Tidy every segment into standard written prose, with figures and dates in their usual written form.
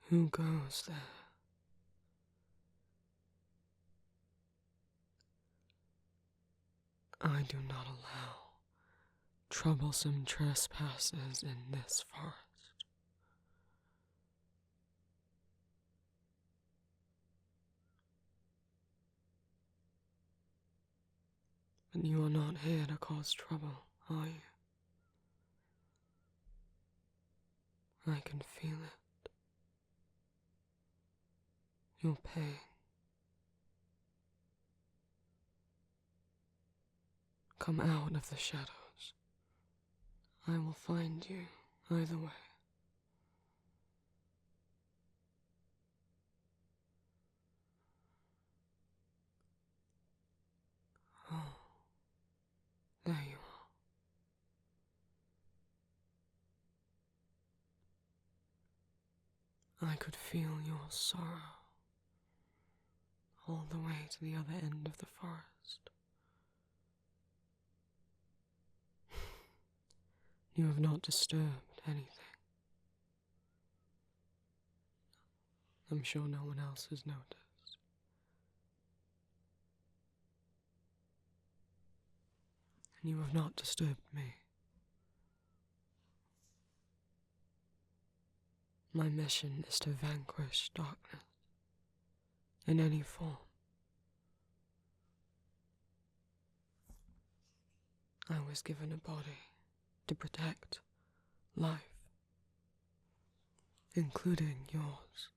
Who goes there? I do not allow troublesome trespassers in this forest. But you are not here to cause trouble, are you? I can feel it. Your pain. Come out of the shadows. I will find you either way. Oh, there you are. I could feel your sorrow all the way to the other end of the forest. You have not disturbed anything. I'm sure no one else has noticed. And you have not disturbed me. My mission is to vanquish darkness in any form. I was given a body to protect life, including yours.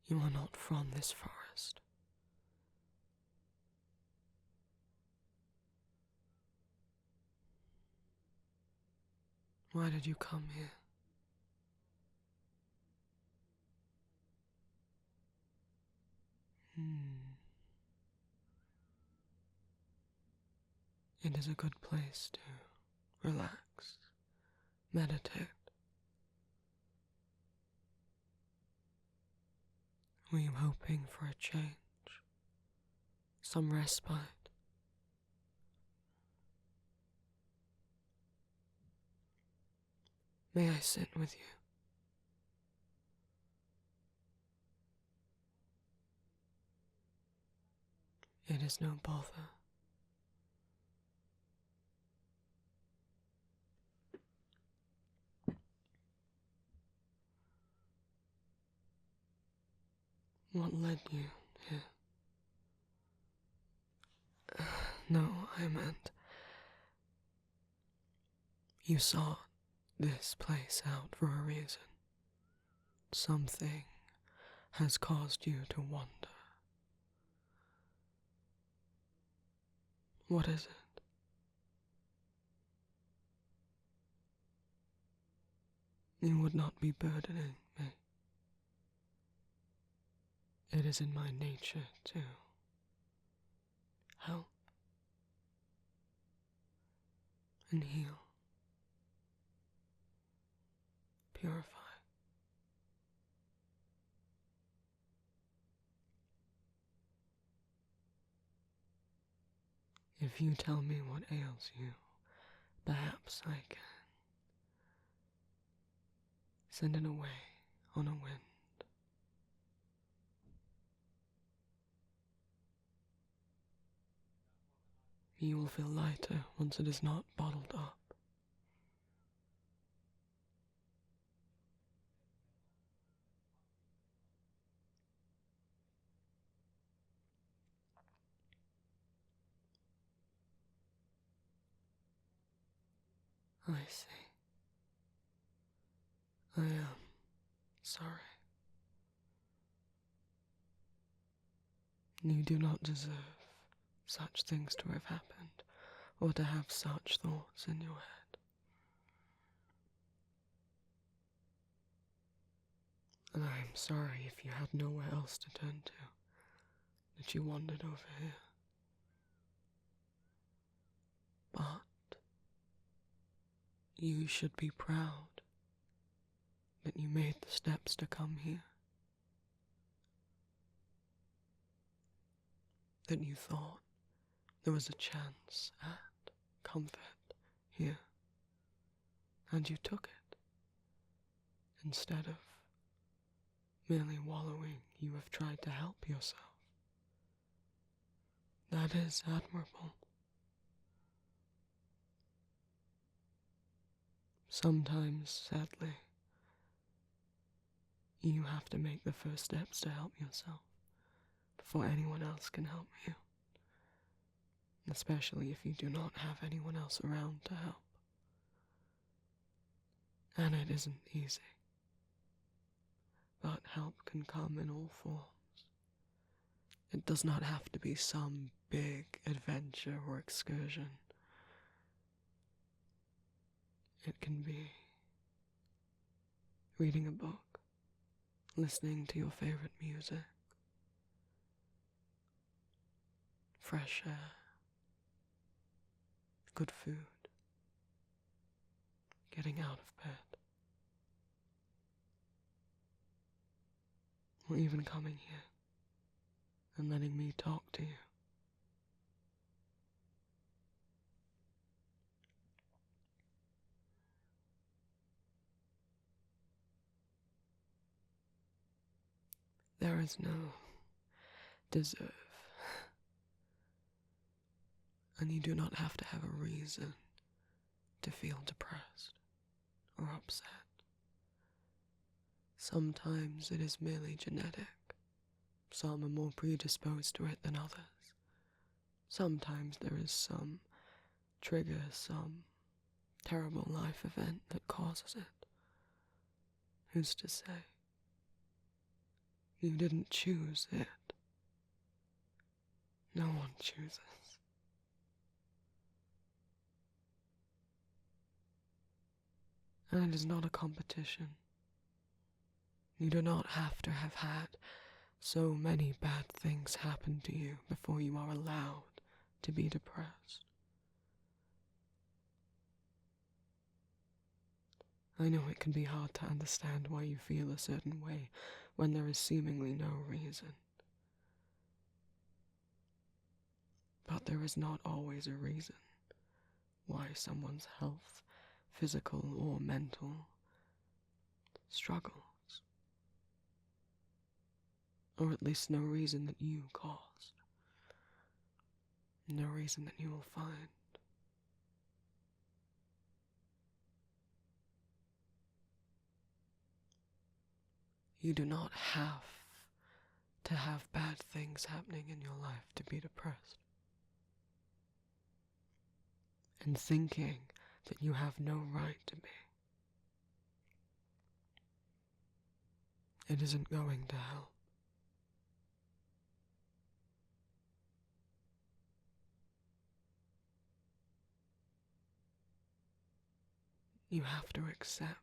You are not from this forest. Why did you come here? It is a good place to relax, meditate. Were you hoping for a change? Some respite? May I sit with you? It is no bother. What led you here? No, I meant you sought this place out for a reason. Something has caused you to wander. What is it? You would not be burdening me. It is in my nature to help and heal, purify. If you tell me what ails you, perhaps I can send it away on a wind. You will feel lighter once it is not bottled up. I see. I am sorry. You do not deserve such things to have happened, or to have such thoughts in your head. And I am sorry if you had nowhere else to turn to, that you wandered over here. But you should be proud that you made the steps to come here. That you thought there was a chance at. comfort here, and you took it. Instead of merely wallowing, you have tried to help yourself. That is admirable. Sometimes, sadly, you have to make the first steps to help yourself before anyone else can help you, especially if you do not have anyone else around to help. And it isn't easy, but help can come in all forms. It does not have to be some big adventure or excursion. It can be reading a book, listening to your favorite music, fresh air, good food, getting out of bed, or even coming here and letting me talk to you. There is no deserve, and you do not have to have a reason to feel depressed or upset. Sometimes it is merely genetic. Some are more predisposed to it than others. Sometimes there is some trigger, some terrible life event that causes it. Who's to say? You didn't choose it. No one chooses. And it is not a competition. You do not have to have had so many bad things happen to you before you are allowed to be depressed. I know it can be hard to understand why you feel a certain way when there is seemingly no reason. But there is not always a reason why someone's health, physical or mental, struggles. Or at least no reason that you caused. No reason that you will find. You do not have to have bad things happening in your life to be depressed. And thinking that you have no right to be. It isn't going to help. You have to accept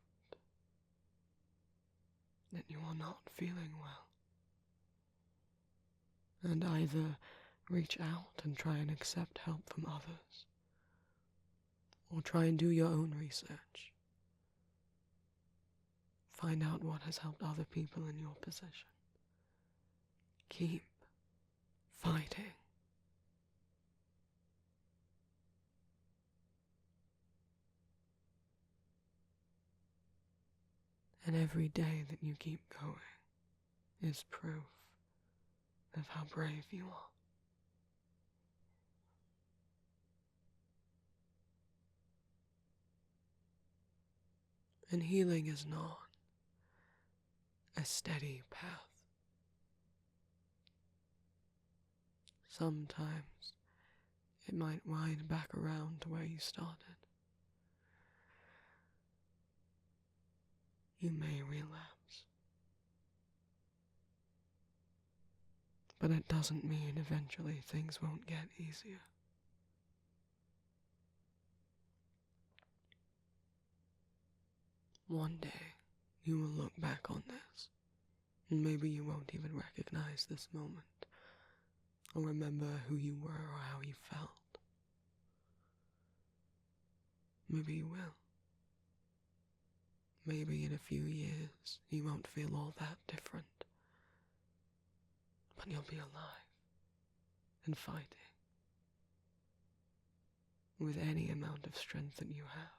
that you are not feeling well. And either reach out and try and accept help from others, or try and do your own research. Find out what has helped other people in your position. Keep fighting. And every day that you keep going is proof of how brave you are. And healing is not a steady path. Sometimes it might wind back around to where you started. You may relapse. But it doesn't mean eventually things won't get easier. One day, you will look back on this, and maybe you won't even recognize this moment, or remember who you were or how you felt. Maybe you will. Maybe in a few years, you won't feel all that different. But you'll be alive and fighting. with any amount of strength that you have.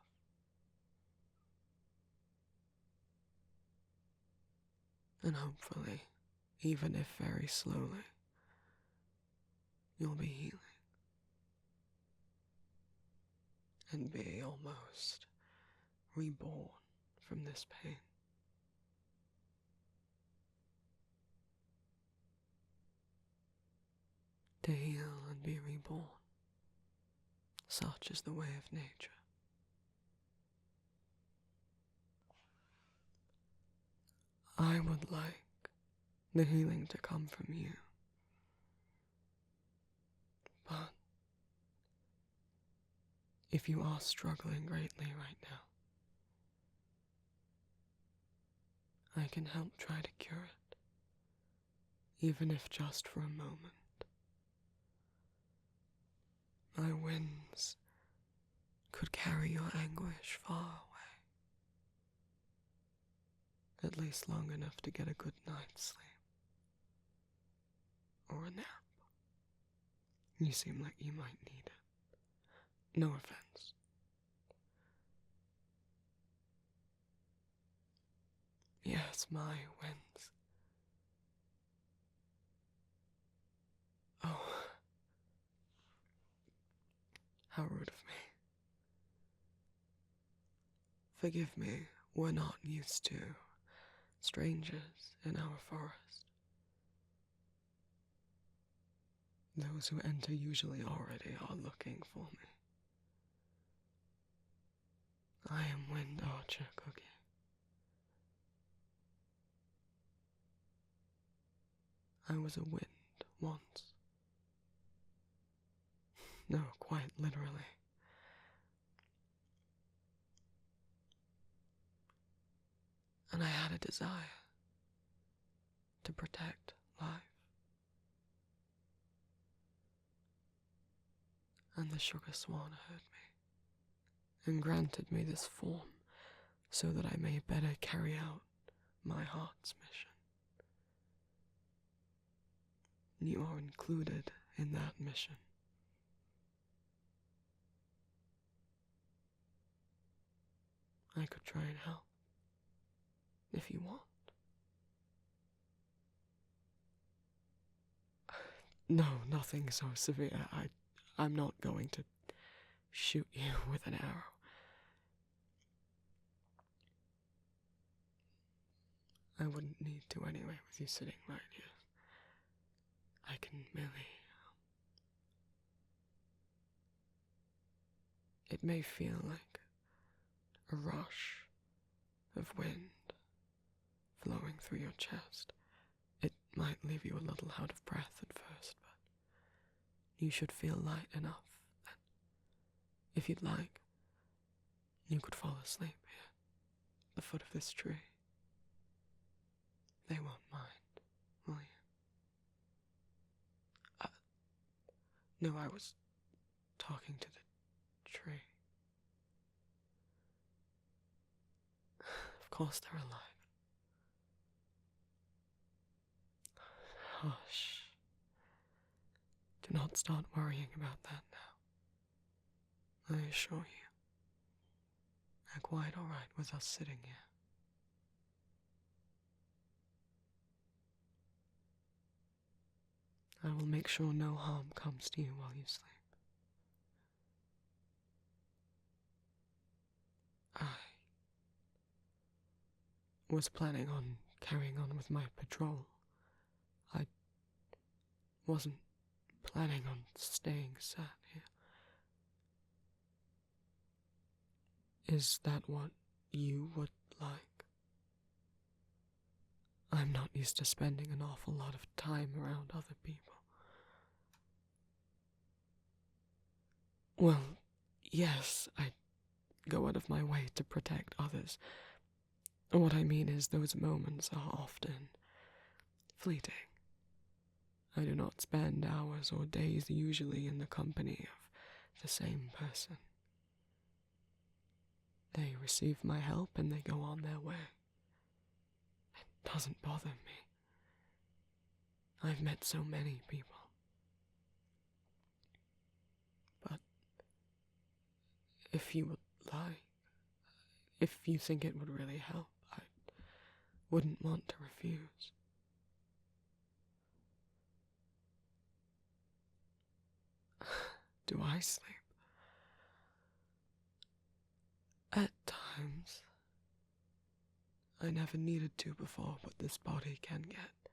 And hopefully, even if very slowly, you'll be healing and be almost reborn from this pain. To heal and be reborn, such is the way of nature. I would like the healing to come from you, but if you are struggling greatly right now, I can help try to cure it, even if just for a moment. My winds could carry your anguish far away, at least long enough to get a good night's sleep. Or a nap. You seem like you might need it. No offense. Yes, my winds. Oh. How rude of me. Forgive me, we're not used to strangers in our forest. Those who enter usually already are looking for me. I am Wind Archer Cookie. I was a wind once. No, quite literally. And I had a desire to protect life. And the sugar swan heard me, and granted me this form, so that I may better carry out my heart's mission. You are included in that mission. I could try and help, if you want. No, nothing so severe. I'm not going to shoot you with an arrow. I wouldn't need to anyway with you sitting right here. I can merely... It may feel like a rush of wind flowing through your chest. It might leave you a little out of breath at first, but you should feel light enough that, if you'd like, you could fall asleep here, at the foot of this tree. They won't mind, will you? No, I was talking to the tree. Of course they're alive. Hush. Do not start worrying about that now. I assure you, they're quite alright with us sitting here. I will make sure no harm comes to you while you sleep. I was planning on carrying on with my patrol. I wasn't planning on staying sat here. Is that what you would like? I'm not used to spending an awful lot of time around other people. Well, yes, I go out of my way to protect others. What I mean is those moments are often fleeting. I do not spend hours or days usually in the company of the same person. They receive my help and they go on their way. It doesn't bother me. I've met so many people. But if you would like, if you think it would really help, I wouldn't want to refuse. Do I sleep? At times. I never needed to before, but this body can get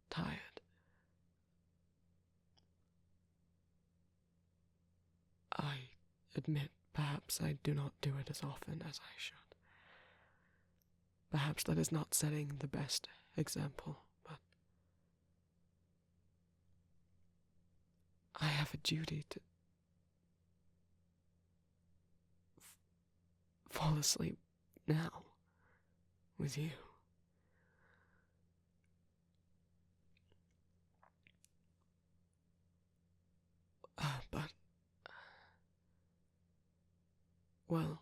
tired. I admit perhaps I do not do it as often as I should. Perhaps that is not setting the best example, but I have a duty to fall asleep now with you. But, well,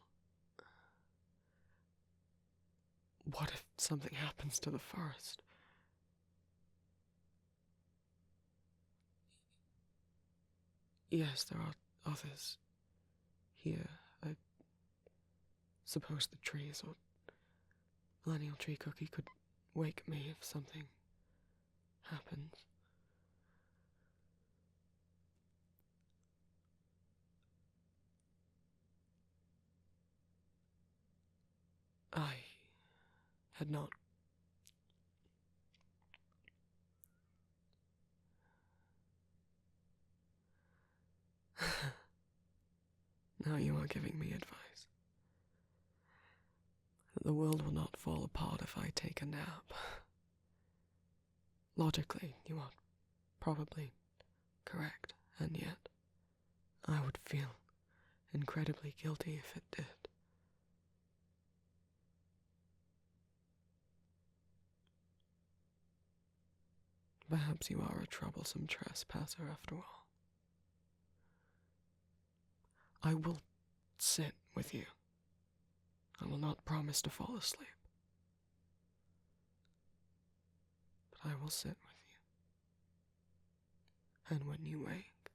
what if something happens to the forest? Yes, there are others here. I suppose the trees or millennial tree cookie could wake me if something happens. I had not. Now you are giving me advice. The world will not fall apart if I take a nap. Logically, you are probably correct, and yet I would feel incredibly guilty if it did. Perhaps you are a troublesome trespasser after all. I will sit with you. I will not promise to fall asleep. But I will sit with you. And when you wake,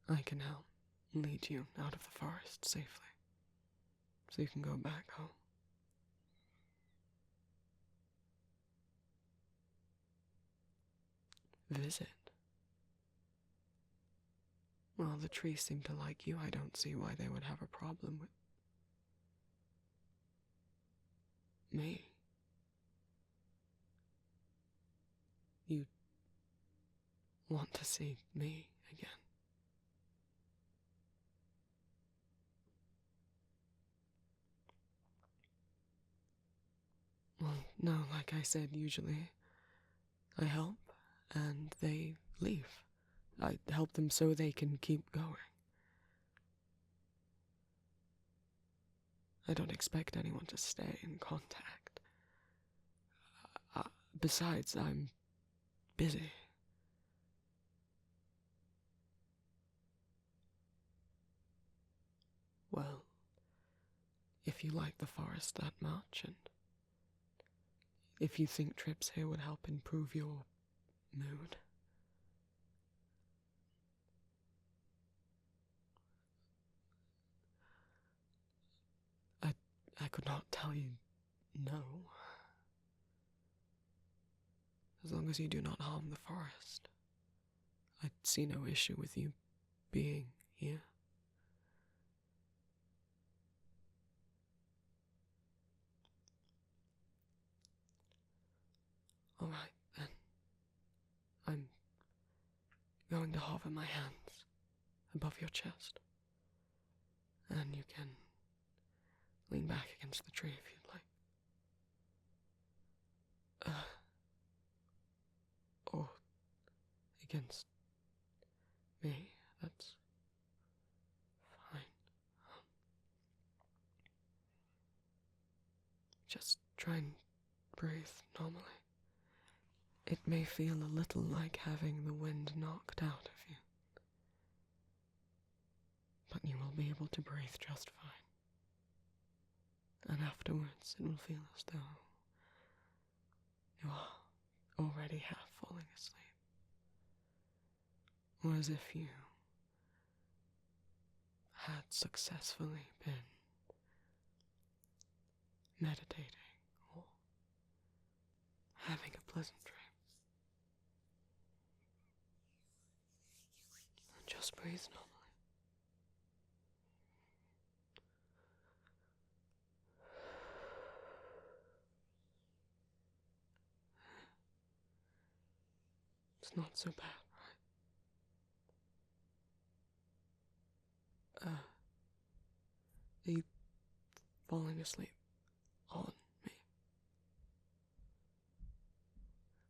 I can help lead you out of the forest safely, so you can go back home. Visit. Well, the trees seem to like you. I don't see why they would have a problem with me. You want to see me again. Well, no, like I said, usually I help and they leave. I help them so they can keep going. I don't expect anyone to stay in contact. Besides, I'm busy. Well, if you like the forest that much, and if you think trips here would help improve your mood, I could not tell you no. As long as you do not harm the forest, I'd see no issue with you being here. All right, then. I'm going to hover my hands above your chest, and you can lean back against the tree if you'd like. Or against me, that's fine. Just try and breathe normally. It may feel a little like having the wind knocked out of you, but you will be able to breathe just fine. And afterwards it will feel as though you are already half falling asleep, or as if you had successfully been meditating or having a pleasant dream. And just breathe normally. It's not so bad, right? Are you falling asleep on me?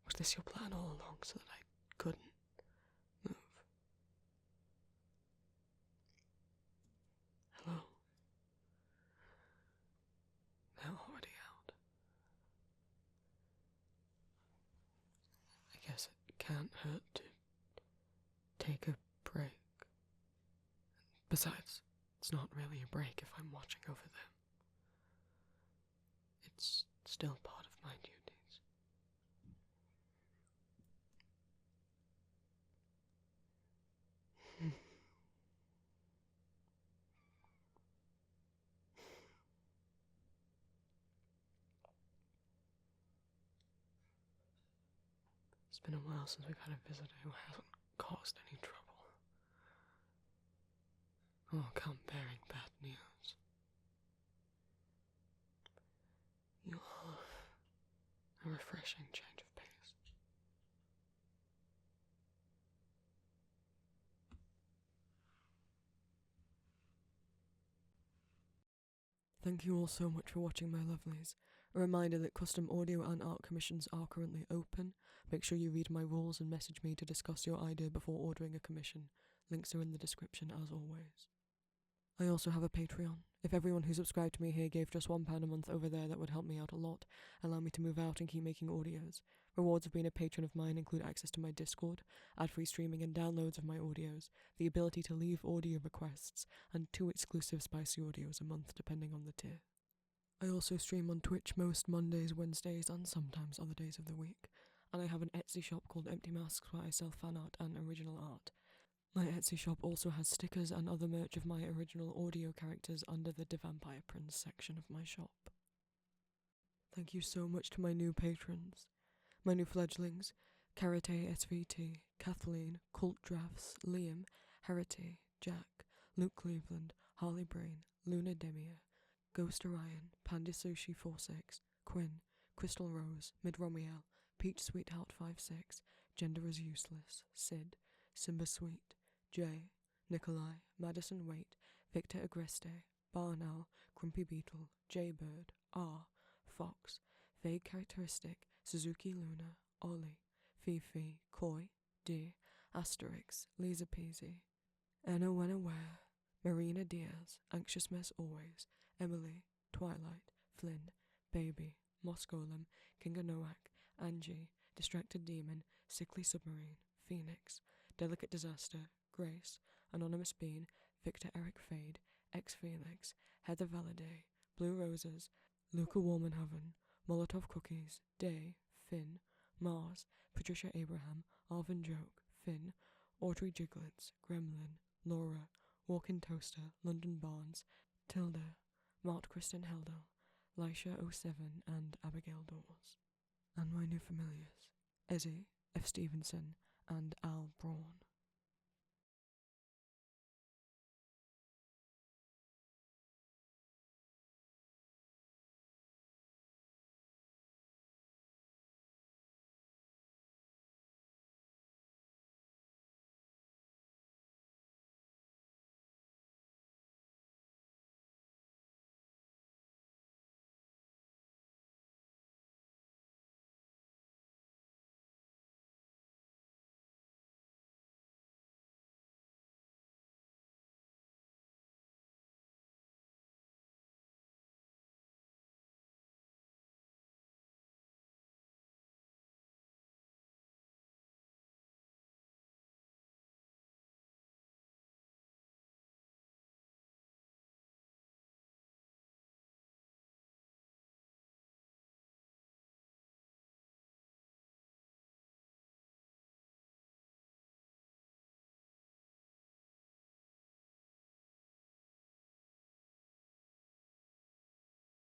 Was this your plan all along so that I couldn't move? Hello? They're already out. I guess it can't hurt to take a break. Besides, it's not really a break if I'm watching over them. It's still part of my duties. It's been a while since we've had a visitor who hasn't caused any trouble. Oh, come bearing bad news. You are a refreshing change of pace. Thank you all so much for watching, my lovelies. A reminder that custom audio and art commissions are currently open. Make sure you read my rules and message me to discuss your idea before ordering a commission. Links are in the description as always. I also have a Patreon. If everyone who subscribed to me here gave just £1 a month over there, that would help me out a lot, allow me to move out and keep making audios. Rewards of being a patron of mine include access to my Discord, ad-free streaming and downloads of my audios, the ability to leave audio requests, and 2 exclusive spicy audios a month depending on the tier. I also stream on Twitch most Mondays, Wednesdays, and sometimes other days of the week, and I have an Etsy shop called Empty Masks where I sell fan art and original art. My Etsy shop also has stickers and other merch of my original audio characters under the Vampire Prince section of my shop. Thank you so much to my new patrons. My new fledglings, Karate SVT, Kathleen, Cult Drafts, Liam, Harity, Jack, Luke Cleveland, Harley Brain, Luna Demia, Ghost Orion, Panda Sushi 46, Quinn, Crystal Rose, Midromiel, Peach Sweetheart 56, Gender is Useless, Sid, Simba Sweet, Jay, Nikolai, Madison Waite, Victor Agreste, Barnow, Grumpy Beetle, Jaybird, R, Fox, Vague Characteristic, Suzuki Luna, Ollie, Fifi, Koi, D, Asterix, Lisa Peasy, Anna When Aware, Marina Diaz, Anxious Mess Always, Emily, Twilight, Flynn, Baby, Moscowlem, Kinga Noak, Angie, Distracted Demon, Sickly Submarine, Phoenix, Delicate Disaster, Grace, Anonymous Bean, Victor Eric Fade, X Felix, Heather Valaday, Blue Roses, Luca Warmanhaven, Molotov Cookies, Day, Finn, Mars, Patricia Abraham, Arvin Joke, Finn, Audrey Giglets, Gremlin, Laura, Walking Toaster, London Barnes, Tilda, Mart Kristen Heldel, Lisha 07 and Abigail Dawes. And my new familiars, Ezzy, F. Stevenson, and Al Braun.